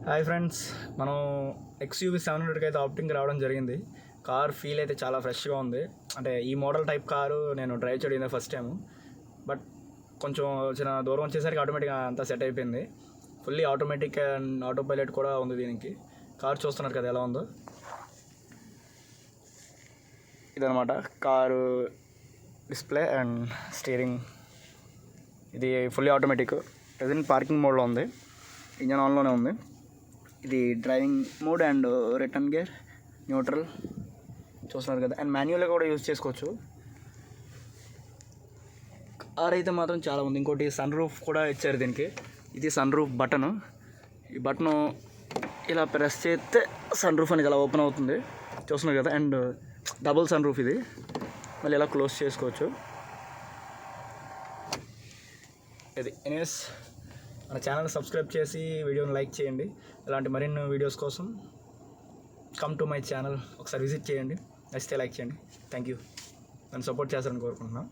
Hi friends, మనం XUV 700కి అయితే opting రావడం జరిగింది. కార్ ఫీల్ అయితే చాలా ఫ్రెష్గా ఉంది. అంటే ఈ మోడల్ టైప్ కారు నేను డ్రైవ్ చేయడం ఫస్ట్ టైం. బట్ కొంచెం చిన్న దూరం వచ్చేసరికి ఆటోమేటిక్గా అంతా సెట్ అయిపోయింది. Fully automatic and auto pilot కూడా ఉంది దీనికి. కార్ చూస్తున్నారు కదా ఎలా ఉందో. ఇదనమాట కారు డిస్ప్లే అండ్ స్టీరింగ్. ఇది ఫుల్లీ ఆటోమేటిక్. ప్రజెంట్ పార్కింగ్ మోడ్లో ఉంది, ఇంజన్ ఆన్లోనే ఉంది. ఇది driving mode and return gear, neutral చూస్తున్నారు కదా. అండ్ మాన్యువల్గా కూడా యూజ్ చేసుకోవచ్చు. కార్ అయితే మాత్రం చాలా ఉంది. ఇంకోటి సన్ రూఫ్ కూడా ఇచ్చారు దీనికి. ఇది సన్ రూఫ్ బటను. ఈ బటను ఇలా ప్రెస్ చేస్తే సన్ రూఫ్ అనేది ఇలా ఓపెన్ అవుతుంది, చూస్తున్నారు కదా. అండ్ డబుల్ సన్ రూఫ్ ఇది. మళ్ళీ ఇలా క్లోజ్ చేసుకోవచ్చు. ఇది ఎనీవేస్, మన ఛానల్ సబ్స్క్రైబ్ చేసి వీడియోని లైక్ చేయండి. ఇలాంటి మరిన్ని వీడియోస్ కోసం కమ్ టు మై ఛానల్ ఒకసారి విజిట్ చేయండి. నచ్చితే లైక్ చేయండి. Thank you. నన్ను సపోర్ట్ చేస్తారని కోరుకుంటున్నాను.